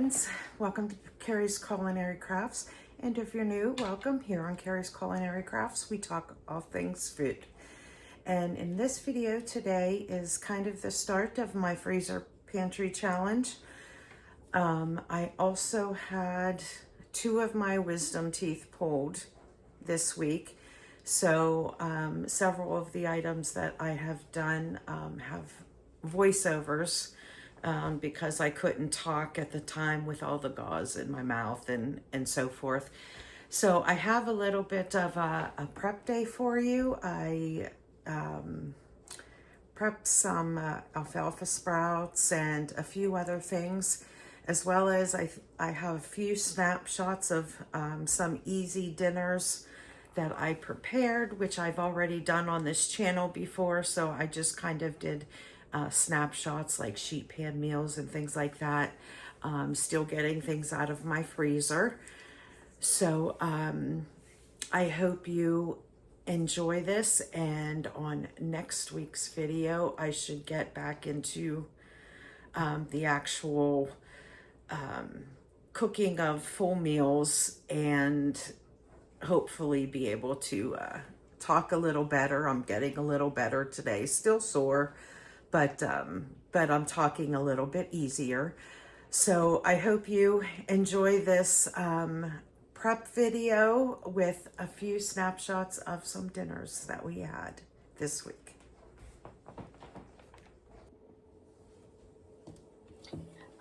friends, welcome to Carrie's Culinary Crafts, and if you're new, welcome. Here on Carrie's Culinary Crafts we talk all things food, and in this video today is kind of the start of my freezer pantry challenge. I also had 2 of my wisdom teeth pulled this week, so several of the items that I have done have voiceovers because I couldn't talk at the time with all the gauze in my mouth and so forth. So I have a little bit of a prep day for you. I prepped some alfalfa sprouts and a few other things, as well as I have a few snapshots of some easy dinners that I prepared, which I've already done on this channel before, so I just kind of did snapshots like sheet pan meals and things like that. Still getting things out of my freezer. So I hope you enjoy this, and on next week's video I should get back into the actual cooking of full meals and hopefully be able to talk a little better. I'm getting a little better today, still sore, but I'm talking a little bit easier. So I hope you enjoy this prep video with a few snapshots of some dinners that we had this week.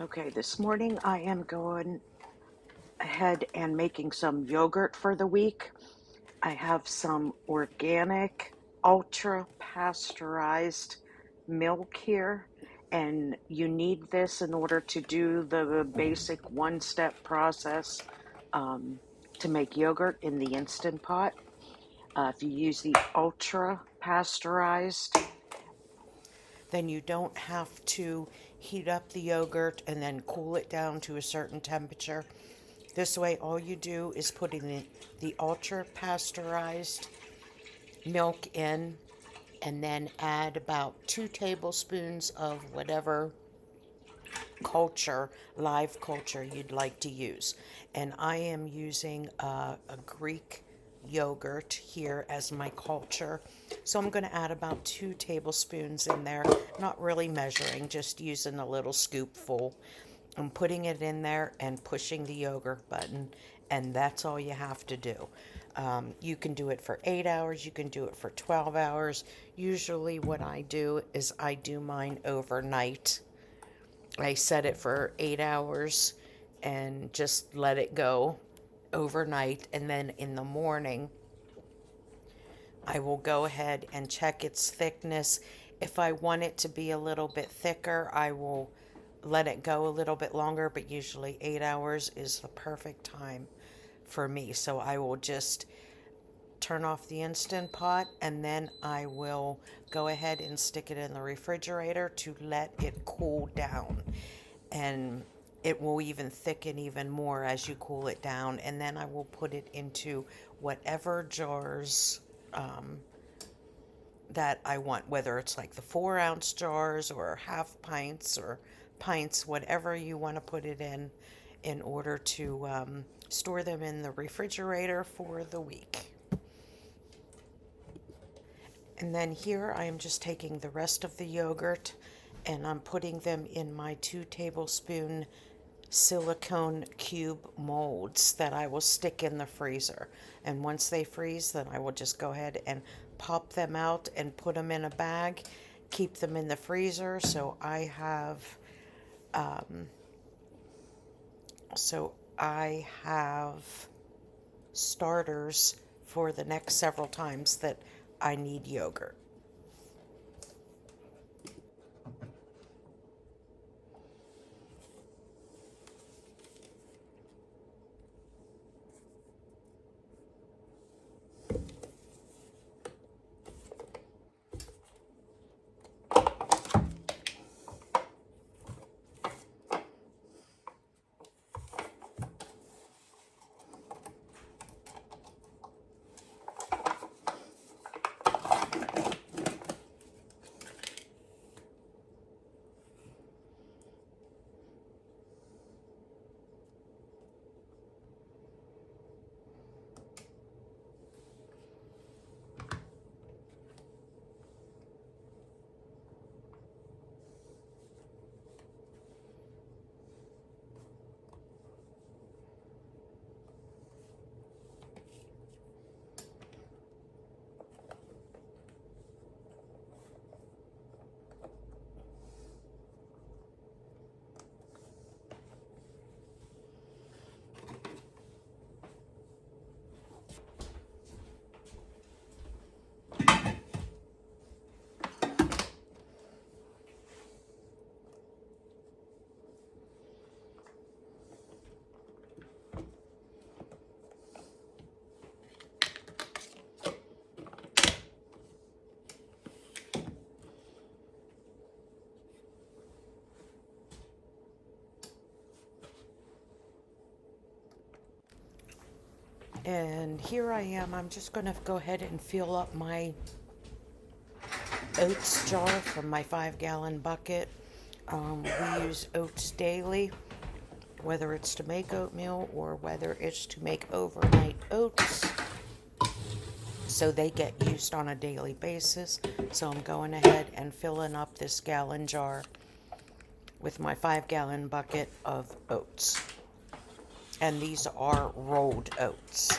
Okay, this morning I am going ahead and making some yogurt for the week. I have some organic, ultra pasteurized milk here, and you need this in order to do the basic one-step process to make yogurt in the Instant Pot. If you use the ultra pasteurized, then you don't have to heat up the yogurt and then cool it down to a certain temperature. This way, all you do is put in the ultra pasteurized milk in, and then add about 2 tablespoons of whatever culture, live culture you'd like to use. And I am using a Greek yogurt here as my culture. So I'm going to add about 2 tablespoons in there, not really measuring, just using a little scoopful. I'm putting it in there and pushing the yogurt button, and that's all you have to do. You can do it for 8 hours, you can do it for 12 hours. Usually what I do is I do mine overnight. I set it for 8 hours and just let it go overnight, and then in the morning I will go ahead and check its thickness. If I want it to be a little bit thicker, I will let it go a little bit longer, but usually 8 hours is the perfect time for me. So I will just turn off the Instant Pot, and then I will go ahead and stick it in the refrigerator to let it cool down. And it will even thicken even more as you cool it down. And then I will put it into whatever jars that I want, whether it's like the 4-ounce jars or half pints or pints, whatever you want to put it in order to store them in the refrigerator for the week. And then here I am just taking the rest of the yogurt and I'm putting them in my 2 tablespoon silicone cube molds that I will stick in the freezer. And once they freeze, then I will just go ahead and pop them out and put them in a bag, keep them in the freezer. So I have starters for the next several times that I need yogurt. And here I am. I'm just going to go ahead and fill up my oats jar from my 5-gallon bucket. We use oats daily, whether it's to make oatmeal or whether it's to make overnight oats. So they get used on a daily basis. So I'm going ahead and filling up this gallon jar with my 5-gallon bucket of oats. And these are rolled oats.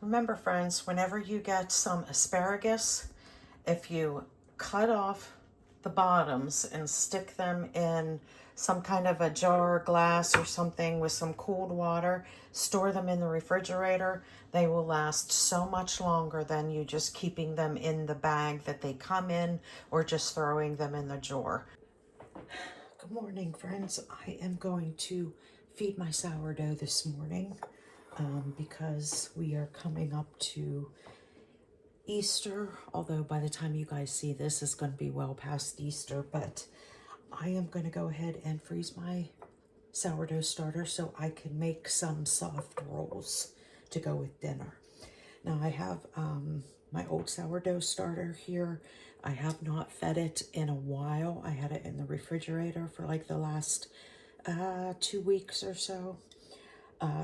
Remember, friends, whenever you get some asparagus, if you cut off the bottoms and stick them in some kind of a jar or glass or something with some cold water, store them in the refrigerator, they will last so much longer than you just keeping them in the bag that they come in or just throwing them in the jar. Good morning, friends. I am going to feed my sourdough this morning. Because we are coming up to Easter, although by the time you guys see this, it's going to be well past Easter, but I am going to go ahead and freeze my sourdough starter so I can make some soft rolls to go with dinner. Now I have my old sourdough starter here. I have not fed it in a while. I had it in the refrigerator for like the last 2 weeks or so.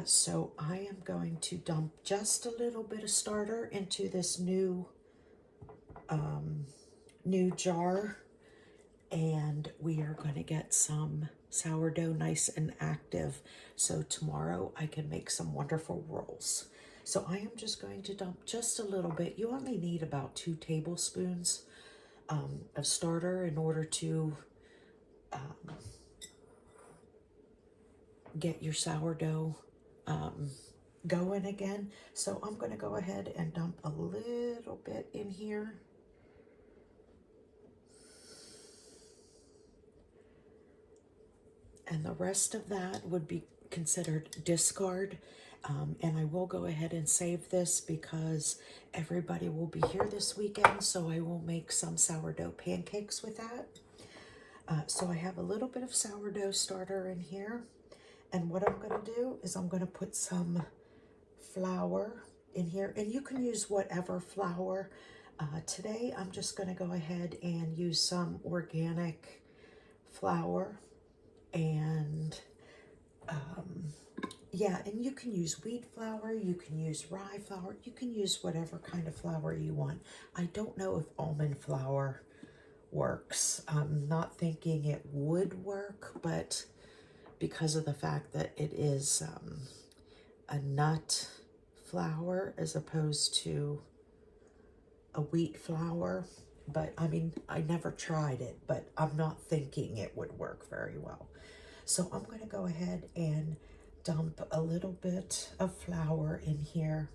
So I am going to dump just a little bit of starter into this new jar, and we are going to get some sourdough nice and active so tomorrow I can make some wonderful rolls. So I am just going to dump just a little bit. You only need about 2 tablespoons of starter in order to get your sourdough going again. So I'm going to go ahead and dump a little bit in here. And the rest of that would be considered discard. And I will go ahead and save this because everybody will be here this weekend, so I will make some sourdough pancakes with that. So I have a little bit of sourdough starter in here. And what I'm going to do is I'm going to put some flour in here, and you can use whatever flour. Today I'm just going to go ahead and use some organic flour, and yeah, and you can use wheat flour, you can use rye flour, you can use whatever kind of flour you want. I don't know if almond flour works. I'm not thinking it would work, but because of the fact that it is a nut flour as opposed to a wheat flour. But I mean, I never tried it, but I'm not thinking it would work very well. So I'm going to go ahead and dump a little bit of flour in here.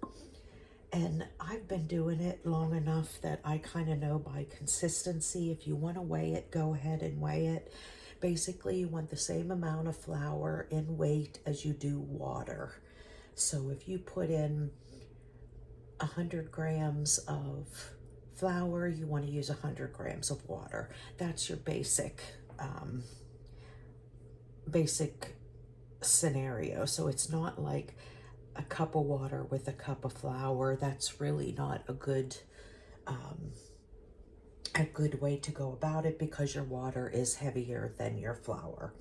And I've been doing it long enough that I kind of know by consistency. If you want to weigh it, go ahead and weigh it. Basically, you want the same amount of flour in weight as you do water. So if you put in 100 grams of flour, you want to use 100 grams of water. That's your basic scenario. So it's not like a cup of water with a cup of flour. That's really not a good a good way to go about it because your water is heavier than your flour.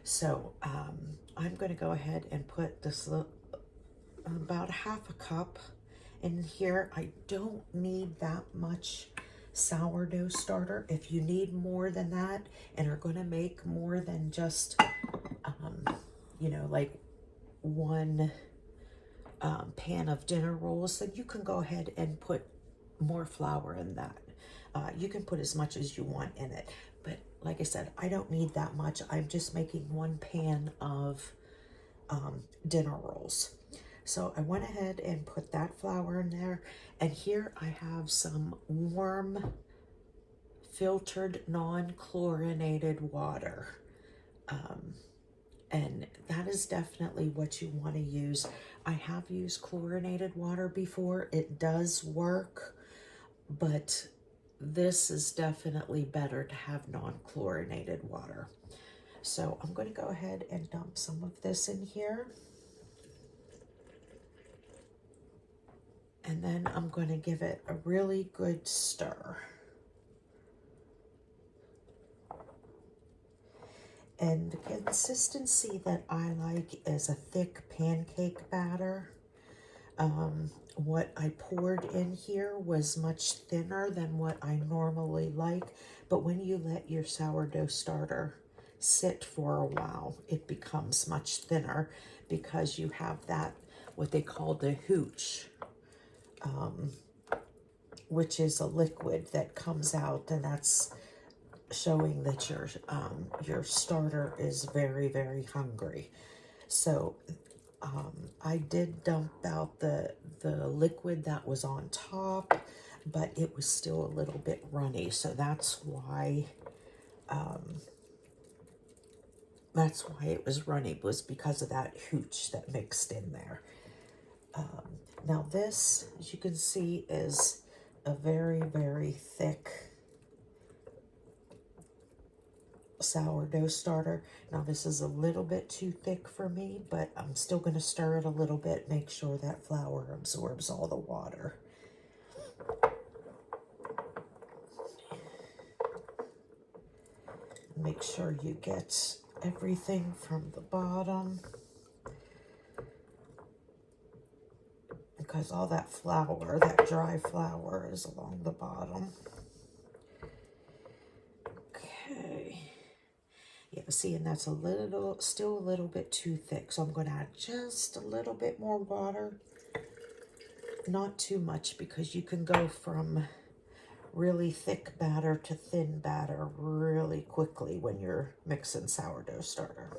So I'm going to go ahead and put this about half a cup in here. I don't need that much sourdough starter. If you need more than that and are going to make more than just, you know, like one pan of dinner rolls, then you can go ahead and put more flour in that. You can put as much as you want in it. But like I said, I don't need that much. I'm just making one pan of dinner rolls. So I went ahead and put that flour in there. And here I have some warm, filtered, non-chlorinated water. And that is definitely what you want to use. I have used chlorinated water before. It does work, but this is definitely better to have non-chlorinated water. So I'm going to go ahead and dump some of this in here. And then I'm going to give it a really good stir. And the consistency that I like is a thick pancake batter. What I poured in here was much thinner than what I normally like, but when you let your sourdough starter sit for a while, it becomes much thinner because you have that, what they call the hooch, which is a liquid that comes out, and that's showing that your starter is very, very hungry. So I did dump out the liquid that was on top, but it was still a little bit runny. So that's why it was runny, was because of that hooch that mixed in there. Now this, as you can see, is a very, very thick sourdough starter. Now this is a little bit too thick for me, but I'm still going to stir it a little bit, make sure that flour absorbs all the water. Make sure you get everything from the bottom, because all that flour, that dry flour, is along the bottom. Okay. Yeah, see, and that's still a little bit too thick. So I'm going to add just a little bit more water. Not too much, because you can go from really thick batter to thin batter really quickly when you're mixing sourdough starter.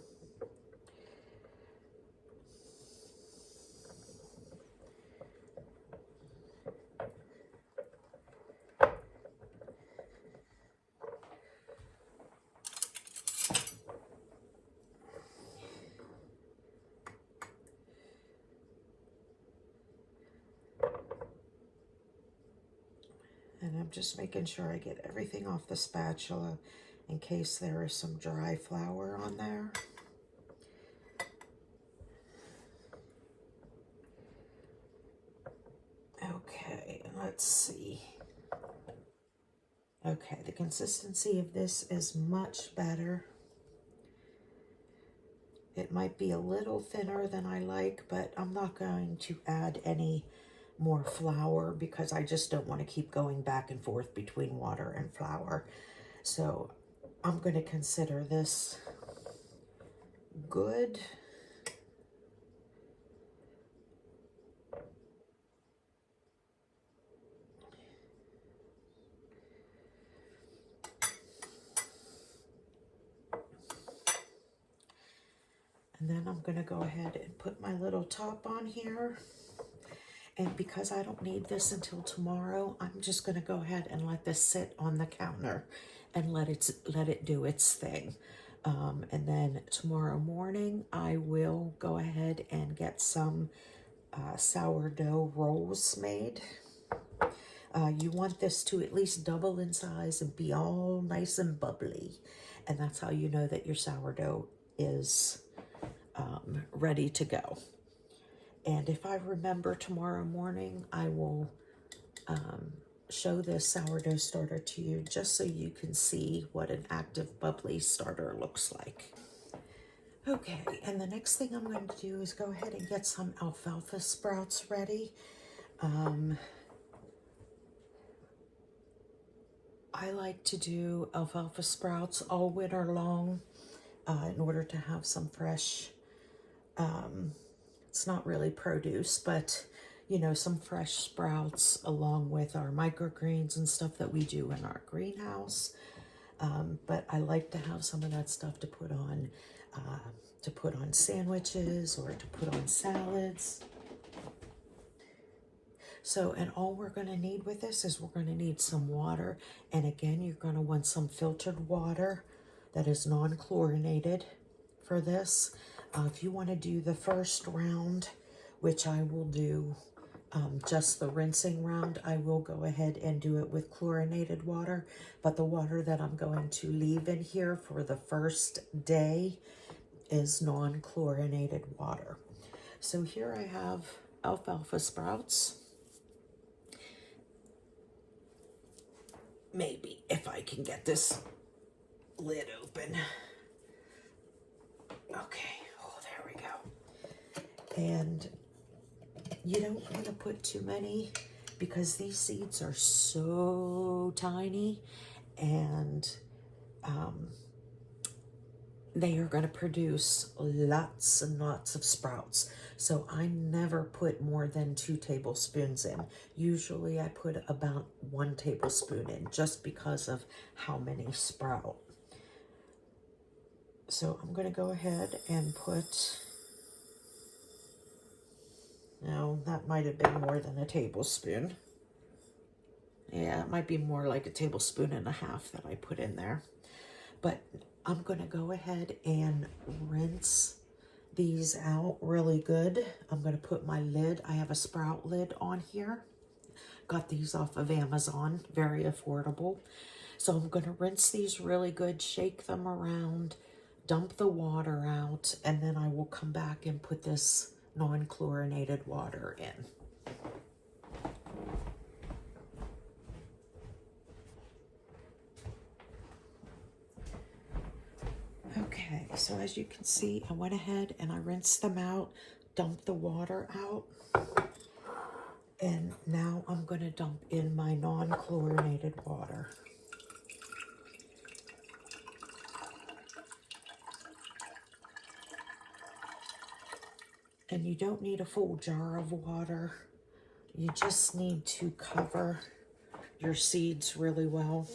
And I'm just making sure I get everything off the spatula in case there is some dry flour on there. Okay, let's see. Okay, the consistency of this is much better. It might be a little thinner than I like, but I'm not going to add any more flour because I just don't want to keep going back and forth between water and flour. So I'm going to consider this good. And then I'm going to go ahead and put my little top on here. And because I don't need this until tomorrow, I'm just going to go ahead and let this sit on the counter and let it do its thing. And then tomorrow morning, I will go ahead and get some sourdough rolls made. You want this to at least double in size and be all nice and bubbly. And that's how you know that your sourdough is ready to go. And if I remember tomorrow morning, I will show this sourdough starter to you just so you can see what an active bubbly starter looks like. Okay, and the next thing I'm going to do is go ahead and get some alfalfa sprouts ready. I like to do alfalfa sprouts all winter long in order to have some fresh, it's not really produce, but you know, some fresh sprouts along with our microgreens and stuff that we do in our greenhouse. But I like to have some of that stuff to put on sandwiches or to put on salads. So, and all we're going to need with this is we're going to need some water. And again, you're going to want some filtered water that is non-chlorinated for this. If you want to do the first round, which I will do just the rinsing round, I will go ahead and do it with chlorinated water. But the water that I'm going to leave in here for the first day is non-chlorinated water. So here I have alfalfa sprouts. Maybe if I can get this lid open. Okay, oh, there we go. And you don't want to put too many because these seeds are so tiny, and they are going to produce lots and lots of sprouts. So I never put more than 2 tablespoons in. Usually I put about 1 tablespoon in just because of how many sprout. So I'm going to go ahead and put, now that might have been more than a tablespoon. Yeah, it might be more like a tablespoon and a half that I put in there. But I'm going to go ahead and rinse these out really good. I'm going to put my lid. I have a sprout lid on here. Got these off of Amazon. Very affordable. So I'm going to rinse these really good, shake them around, dump the water out, and then I will come back and put this non-chlorinated water in. Okay, so as you can see, I went ahead and I rinsed them out, dumped the water out, and now I'm going to dump in my non-chlorinated water. And you don't need a full jar of water. You just need to cover your seeds really well.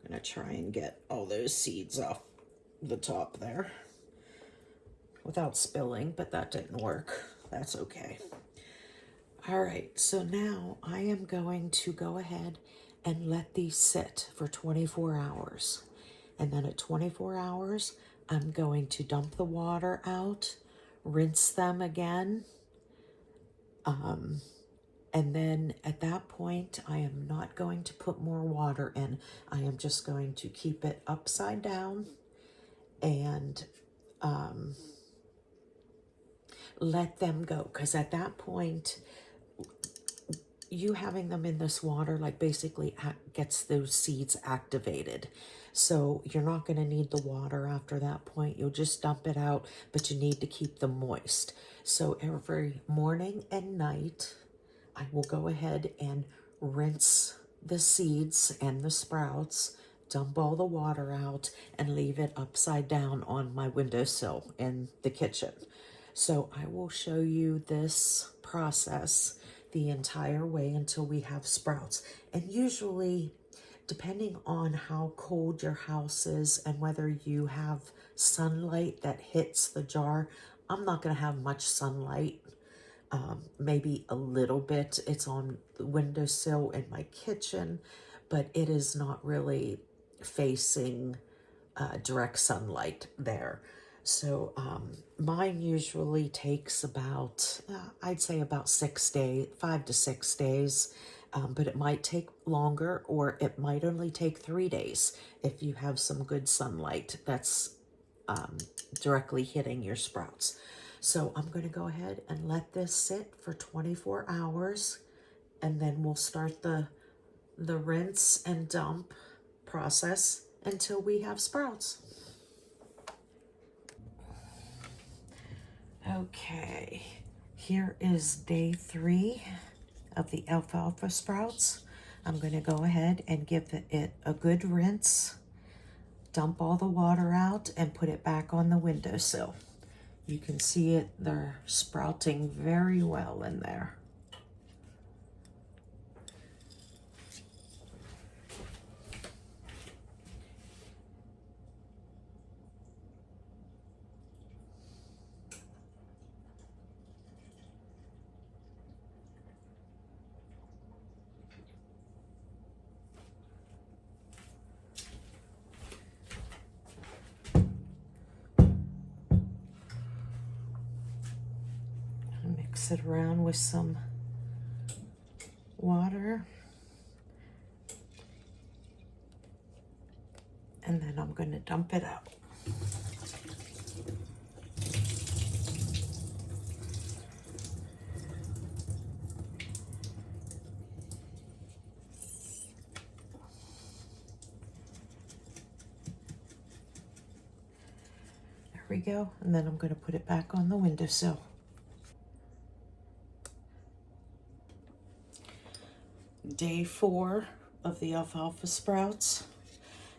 I'm going to try and get all those seeds off the top there without spilling, but that didn't work. That's okay. All right, so now I am going to go ahead and let these sit for 24 hours. And then at 24 hours, I'm going to dump the water out, rinse them again. And then at that point, I am not going to put more water in. I am just going to keep it upside down and let them go. Because at that point, you having them in this water like basically gets those seeds activated. So you're not going to need the water after that point. You'll just dump it out, but you need to keep them moist. So every morning and night, I will go ahead and rinse the seeds and the sprouts, dump all the water out, and leave it upside down on my windowsill in the kitchen. So I will show you this process the entire way until we have sprouts. And usually, depending on how cold your house is and whether you have sunlight that hits the jar, I'm not going to have much sunlight. Maybe a little bit. It's on the windowsill in my kitchen, but it is not really facing direct sunlight there. So mine usually takes about, I'd say about 6 days, 5 to 6 days, but it might take longer, or it might only take 3 days if you have some good sunlight that's directly hitting your sprouts. So I'm going to go ahead and let this sit for 24 hours, and then we'll start the the rinse and dump process until we have sprouts. Okay, here is day 3 of the alfalfa sprouts. I'm going to go ahead and give it a good rinse, dump all the water out, and put it back on the windowsill. You can see it, they're sprouting very well in there. Mix it around with some water. And then I'm going to dump it out. There we go. And then I'm going to put it back on the windowsill. Day 4 of the alfalfa sprouts.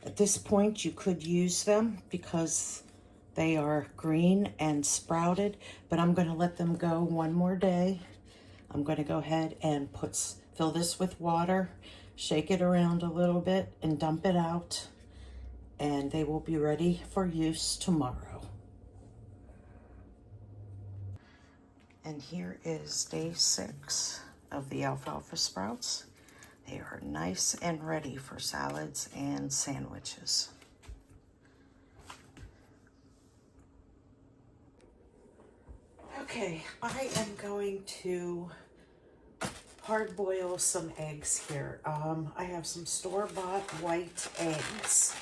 At this point, you could use them because they are green and sprouted, but I'm going to let them go one more day. I'm going to go ahead and fill this with water, shake it around a little bit, and dump it out, and they will be ready for use tomorrow. And here is day 6 of the alfalfa sprouts. They are nice and ready for salads and sandwiches. Okay, I am going to hard boil some eggs here. I have some store-bought white eggs.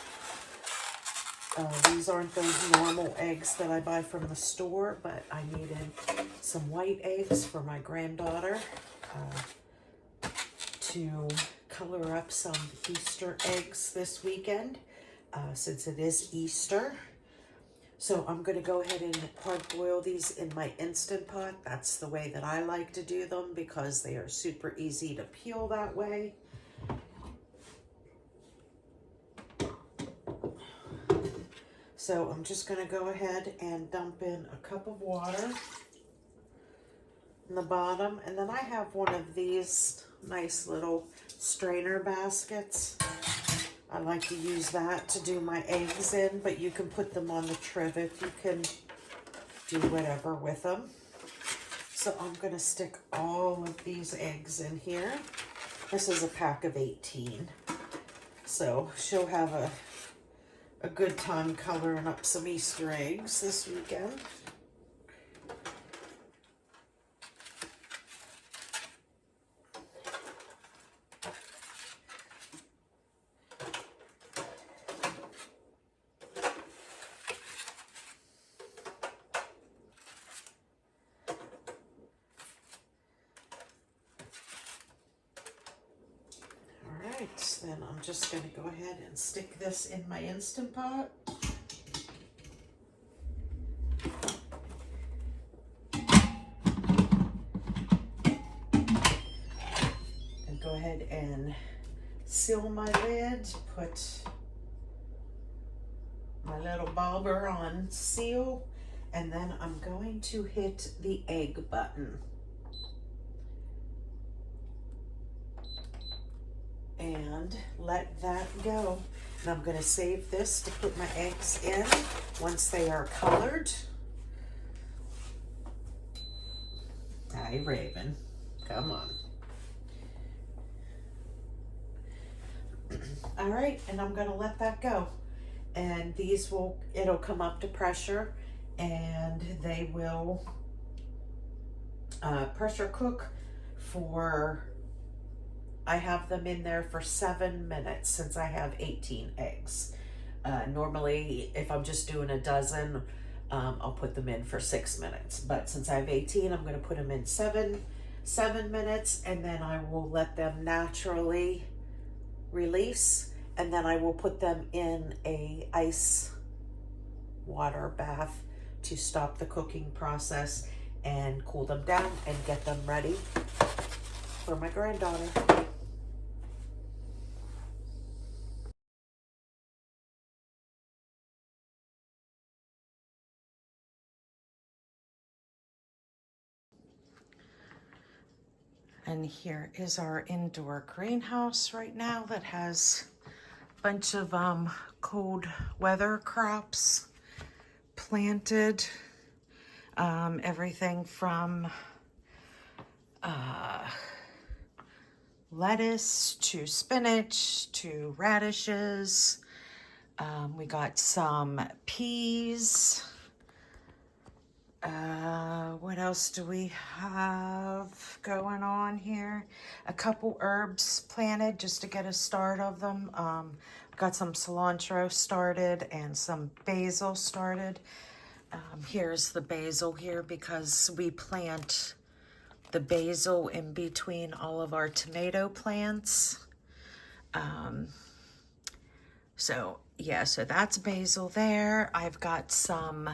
These aren't those normal eggs that I buy from the store, but I needed some white eggs for my granddaughter to color up some Easter eggs this weekend, since it is Easter. So I'm going to go ahead and hard boil these in my Instant Pot. That's the way that I like to do them because they are super easy to peel that way. So I'm just going to go ahead and dump in a cup of water in the bottom. And then I have one of these nice little strainer baskets. I like to use that to do my eggs in, but you can put them on the trivet. You can do whatever with them. So I'm going to stick all of these eggs in here. This is a pack of 18. So she'll have a good time coloring up some Easter eggs this weekend. Then I'm just going to go ahead and stick this in my Instant Pot. And go ahead and seal my lid, put my little bobber on seal, and then I'm going to hit the egg button. And let that go. And I'm going to save this to put my eggs in once they are colored. Hi, Raven. Come on. All right, and I'm going to let that go. And these it'll come up to pressure, and they will pressure cook for, I have them in there for 7 minutes since I have 18 eggs. Normally, if I'm just doing a dozen, I'll put them in for 6 minutes. But since I have 18, I'm going to put them in seven minutes, and then I will let them naturally release, and then I will put them in a ice water bath to stop the cooking process and cool them down and get them ready for my granddaughter. And here is our indoor greenhouse right now that has a bunch of cold weather crops planted. Everything from lettuce to spinach to radishes. We got some peas. What else do we have going on here? A couple herbs planted just to get a start of them. Got some cilantro started and some basil started. Here's the basil here because we plant the basil in between all of our tomato plants. So that's basil there. I've got some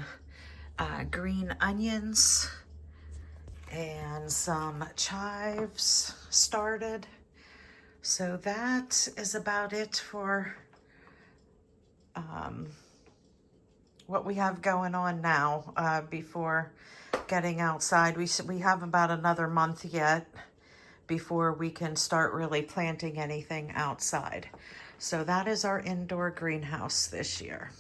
green onions and some chives started. So that is about it for what we have going on now before getting outside. We have about another month yet before we can start really planting anything outside. So that is our indoor greenhouse this year.